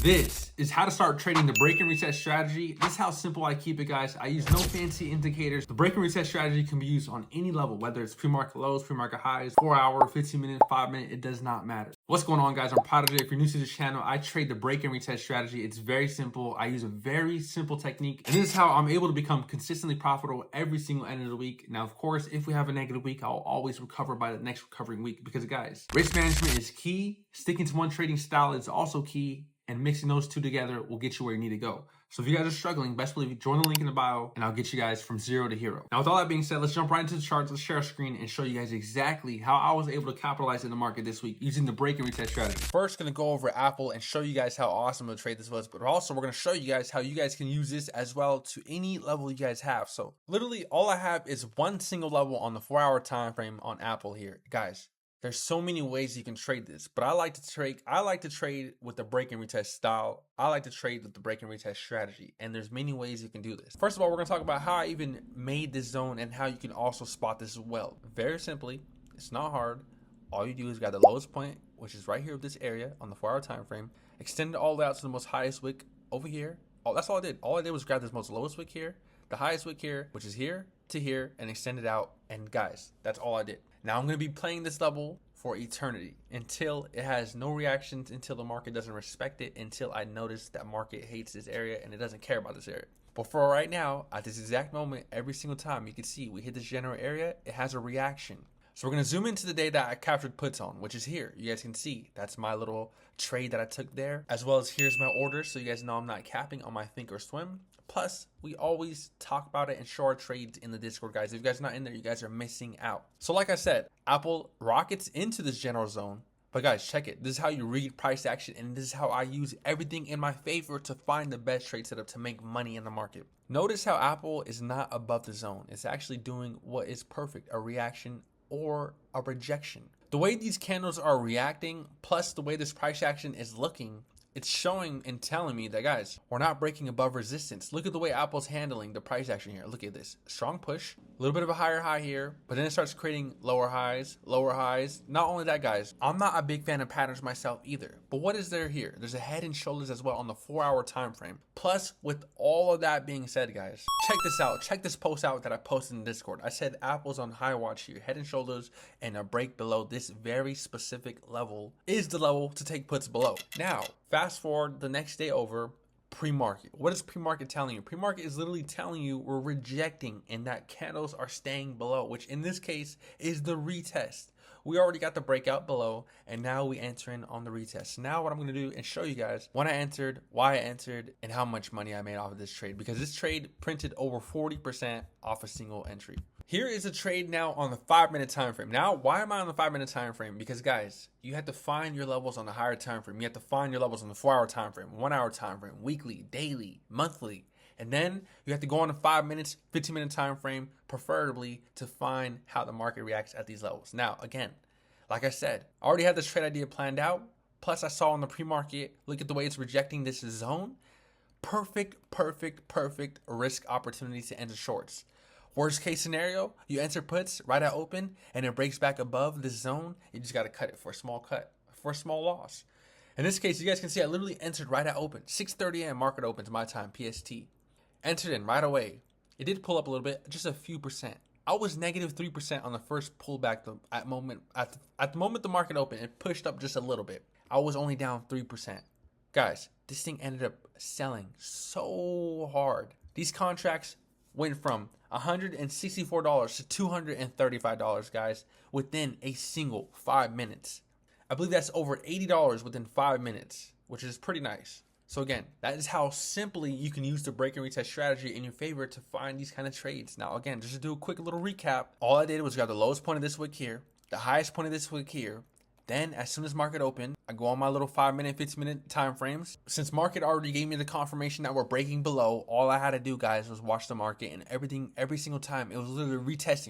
This is how to start trading the break and retest strategy. This is how simple I keep it, guys. I use no fancy indicators. The break and retest strategy can be used on any level, whether it's pre-market lows, pre-market highs, 4 hour, 15 minute, 5 minute, it does not matter. What's going on, guys? I'm Prodigy. If you're new to this channel, I trade the break and retest strategy. It's very simple. I use a very simple technique, and this is how I'm able to become consistently profitable every single end of the week. Now, of course, if we have a negative week, I'll always recover by the next recovering week because, guys, risk management is key. Sticking to one trading style is also key. And mixing those two together will get you where you need to go. So if you guys are struggling, best believe join the link in the bio and I'll get you guys from zero to hero. Now, with all that being said, let's jump right into the charts. Let's share a screen and show you guys exactly how I was able to capitalize in the market this week using the break and retest strategy. First, gonna go over Apple and show you guys how awesome of a trade this was, but also we're gonna show you guys how you guys can use this as well to any level you guys have. So literally all I have is one single level on the 4 hour time frame on Apple here. Guys, there's so many ways you can trade this, but I like to trade with the break and retest style. I like to trade with the break and retest strategy, and there's many ways you can do this. First of all, we're gonna talk about how I even made this zone and how you can also spot this as well. Very simply, it's not hard. All you do is grab the lowest point, which is right here of this area on the 4 hour time frame, extend it all the way out to the most highest wick over here. Oh, that's all I did. All I did was grab this most lowest wick here, the highest wick here, which is here to here, and extend it out. And guys, that's all I did. Now I'm going to be playing this level for eternity until it has no reactions, until the market doesn't respect it, until I notice that market hates this area and it doesn't care about this area. But for right now, at this exact moment, every single time you can see we hit this general area, it has a reaction. So we're going to zoom into the day that I captured puts on, which is here. You guys can see that's my little trade that I took there, as well as here's my order. So you guys know I'm not capping on my think or swim. Plus, we always talk about it and show our trades in the Discord, guys. If you guys are not in there, you guys are missing out. So like I said, Apple rockets into this general zone. But guys, check it. This is how you read price action, and this is how I use everything in my favor to find the best trade setup to make money in the market. Notice how Apple is not above the zone. It's actually doing what is perfect, a reaction or a rejection. The way these candles are reacting, plus the way this price action is looking, it's showing and telling me that, guys, we're not breaking above resistance. Look at the way Apple's handling the price action here. Look at this. Strong push, a little bit of a higher high here, but then it starts creating lower highs, lower highs. Not only that, guys, I'm not a big fan of patterns myself either. But what is there here? There's a head and shoulders as well on the 4 hour time frame. Plus, with all of that being said, guys, check this out. Check this post out that I posted in Discord. I said Apple's on high watch here, head and shoulders, and a break below this very specific level is the level to take puts below. Now, fast forward the next day over, pre-market. What is pre-market telling you? Pre-market is literally telling you we're rejecting and that candles are staying below, which in this case is the retest. We already got the breakout below, and now we enter in on the retest. Now what I'm going to do and show you guys when I entered, why I entered, and how much money I made off of this trade, because this trade printed over 40% off a single entry. Here is a trade now on the 5 minute time frame. Now, why am I on the 5 minute time frame? Because, guys, you have to find your levels on the higher time frame. You have to find your levels on the 4 hour time frame, 1 hour time frame, weekly, daily, monthly. And then you have to go on a 5 minutes, 15 minute time frame, preferably, to find how the market reacts at these levels. Now, again, like I said, I already had this trade idea planned out. Plus, I saw on the pre-market, look at the way it's rejecting this zone. Perfect risk opportunity to enter shorts. Worst case scenario, you enter puts right at open and it breaks back above this zone. You just got to cut it for a small cut, for a small loss. In this case, you guys can see I literally entered right at open. 6:30 a.m. market opens my time, PST. Entered in right away. It did pull up a little bit, just a few percent. I was negative 3% on the first pullback at the moment the market opened. It pushed up just a little bit. I was only down 3%. Guys, this thing ended up selling so hard. These contracts went from $164 to $235, guys, within a single 5 minutes. I believe that's over $80 within 5 minutes, which is pretty nice. So again, that is how simply you can use the break and retest strategy in your favor to find these kind of trades. Now, again, just to do a quick little recap, all I did was grab the lowest point of this wick here, the highest point of this wick here. Then, as soon as market opened, I go on my little 5 minute, 15 minute time frames. Since market already gave me the confirmation that we're breaking below, all I had to do, guys, was watch the market, and every single time, it was literally retest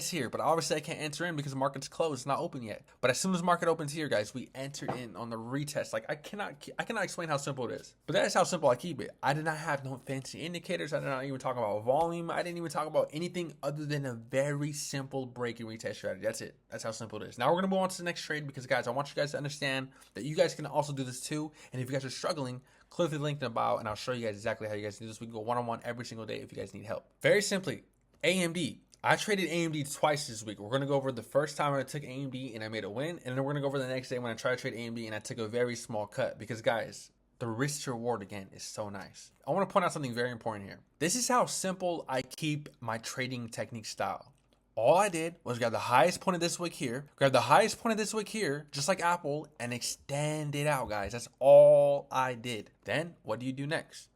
here. But obviously, I can't enter in because the market's closed, it's not open yet. But as soon as market opens here, guys, we entered in on the retest. Like, I cannot explain how simple it is. But that is how simple I keep it. I did not have no fancy indicators. I did not even talk about volume. I didn't even talk about anything other than a very simple break and retest strategy. That's it. That's how simple it is. Now we're gonna move on to the next trade because, guys, I want you guys guys to understand that you guys can also do this too. And if you guys are struggling, click the link in the bio and I'll show you guys exactly how you guys do this. We can go one-on-one every single day if you guys need help. Very simply, AMD. I traded AMD twice this week. We're going to go over the first time I took AMD and I made a win. And then we're going to go over the next day when I tried to trade AMD and I took a very small cut. Because guys, the risk to reward again is so nice. I want to point out something very important here. This is how simple I keep my trading technique style. All I did was grab the highest point of this wick here, grab the highest point of this wick here, just like Apple, and extend it out, guys. That's all I did. Then what do you do next?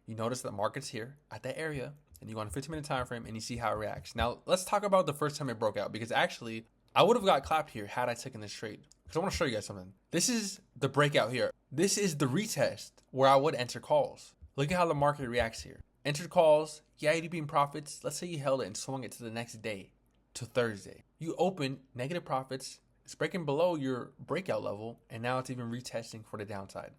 You notice the market's here at that area, and you go on a 15-minute time frame and you see how it reacts. Now let's talk about the first time it broke out, because actually I would have got clapped here had I taken this trade. Because I want to show you guys something. This is the breakout here. This is the retest where I would enter calls. Look at how the market reacts here. Entered calls, yeah, you'd be in profits. Let's say you held it and swung it to the next day, to Thursday. You open negative profits. It's breaking below your breakout level, and now it's even retesting for the downside.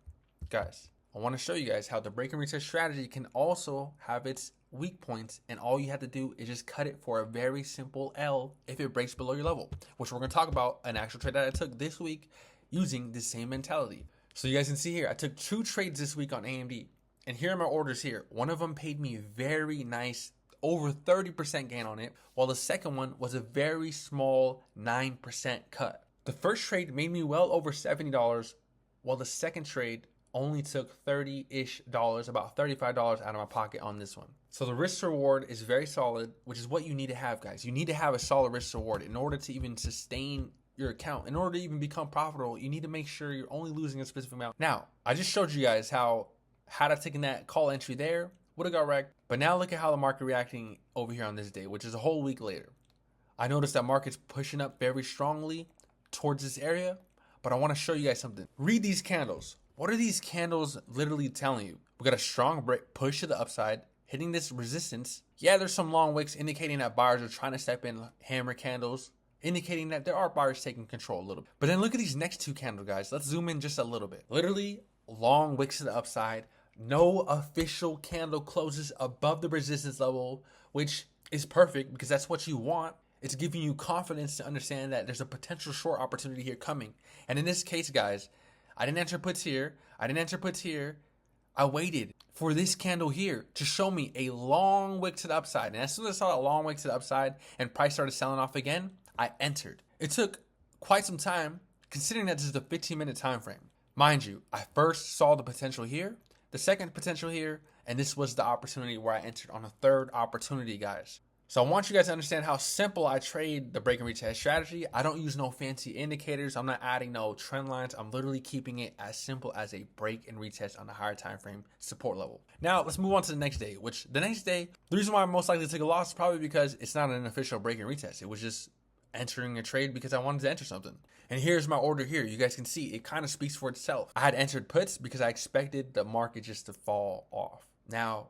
Guys, I want to show you guys how the break and retest strategy can also have its weak points, and all you have to do is just cut it for a very simple L if it breaks below your level, which we're going to talk about an actual trade that I took this week using the same mentality. So you guys can see here, I took 2 trades this week on AMD, and here are my orders here. One of them paid me very nice, over 30% gain on it, while the second one was a very small 9% cut. The first trade made me well over $70, while the second trade only took $30-ish, about $35 out of my pocket on this one. So the risk to reward is very solid, which is what you need to have, guys. You need to have a solid risk to reward in order to even sustain your account. In order to even become profitable, you need to make sure you're only losing a specific amount. Now, I just showed you guys how, had I taken that call entry there, would have got wrecked. But now look at how the market reacting over here on this day, which is a whole week later. I noticed that market's pushing up very strongly towards this area, but I want to show you guys something. Read these candles. What are these candles literally telling you? We got a strong break, push to the upside, hitting this resistance. Yeah, there's some long wicks indicating that buyers are trying to step in, hammer candles, indicating that there are buyers taking control a little bit. But then look at these next 2 candles, guys. Let's zoom in just a little bit. Literally long wicks to the upside. No official candle closes above the resistance level, which is perfect because that's what you want. It's giving you confidence to understand that there's a potential short opportunity here coming. And in this case, guys, I didn't enter puts here. I didn't enter puts here. I waited for this candle here to show me a long wick to the upside. And as soon as I saw that long wick to the upside and price started selling off again, I entered. It took quite some time, considering that this is the 15-minute time frame. Mind you, I first saw the potential here, the second potential here, and this was the opportunity where I entered on a third opportunity, guys. So I want you guys to understand how simple I trade the break and retest strategy. I don't use no fancy indicators. I'm not adding no trend lines. I'm literally keeping it as simple as a break and retest on a higher time frame support level. Now let's move on to the next day, which the next day, the reason why I'm most likely to take a loss is probably because it's not an official break and retest. It was just entering a trade because I wanted to enter something. And here's my order here. You guys can see it kind of speaks for itself. I had entered puts because I expected the market just to fall off. Now,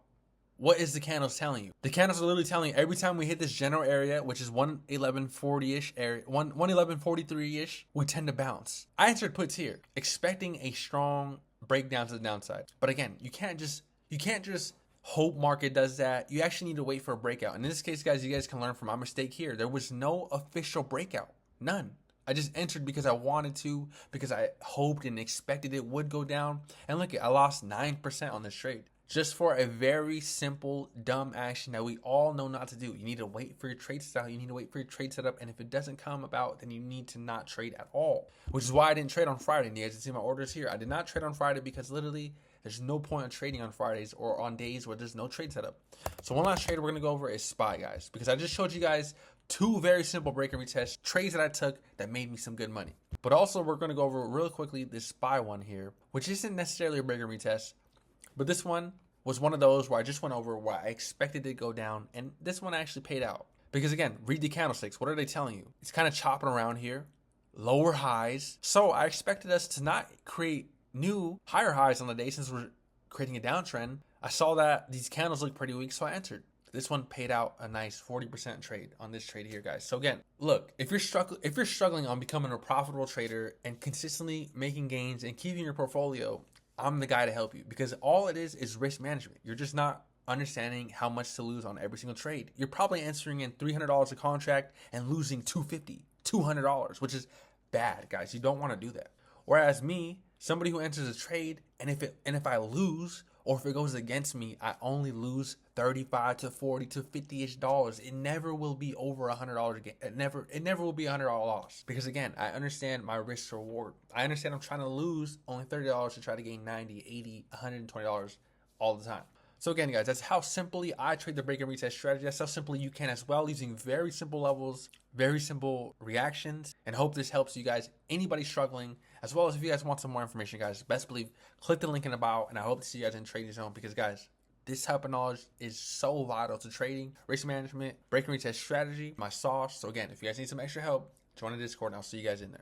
what is the candles telling you? The candles are literally telling you every time we hit this general area, which is 111.40-ish area, 111.43-ish, we tend to bounce. I entered puts here, expecting a strong breakdown to the downside. But again, you can't just hope market does that. You actually need to wait for a breakout. And in this case, guys, you guys can learn from my mistake here. There was no official breakout. None. I just entered because I wanted to, because I hoped and expected it would go down. And look, I lost 9% on this trade. Just for a very simple, dumb action that we all know not to do. You need to wait for your trade style. You need to wait for your trade setup. And if it doesn't come about, then you need to not trade at all. Which is why I didn't trade on Friday. And you guys can see my orders here. I did not trade on Friday because literally there's no point in trading on Fridays or on days where there's no trade setup. So one last trade we're going to go over is SPY, guys. Because I just showed you guys 2 very simple break and retest trades that I took that made me some good money. But also we're going to go over real quickly this SPY one here, which isn't necessarily a break and retest. But this one was one of those where I just went over where I expected it to go down. And this one actually paid out. Because again, read the candlesticks. What are they telling you? It's kind of chopping around here. Lower highs. So I expected us to not create new higher highs on the day since we're creating a downtrend. I saw that these candles look pretty weak, so I entered. This one paid out a nice 40% trade on this trade here, guys. So again, look, if you're struggling on becoming a profitable trader and consistently making gains and keeping your portfolio, I'm the guy to help you, because all it is risk management. You're just not understanding how much to lose on every single trade. You're probably entering in $300 a contract and losing $250, $200, which is bad, guys. You don't want to do that. Whereas me, somebody who enters a trade, and if I lose or if it goes against me, I only lose 35 to 40 to 50-ish dollars. It never will be over $100 again. It never will be $100 loss. Because again, I understand my risk to reward. I understand I'm trying to lose only $30 to try to gain 90, 80, $120 all the time. So again, guys, that's how simply I trade the break and retest strategy. That's how simply you can as well, using very simple levels, very simple reactions, and hope this helps you guys, anybody struggling, as well as if you guys want some more information, guys, best believe, click the link in the bio, and I hope to see you guys in Trading Zone, because guys, this type of knowledge is so vital to trading, risk management, break and retest strategy, my sauce. So again, if you guys need some extra help, join the Discord and I'll see you guys in there.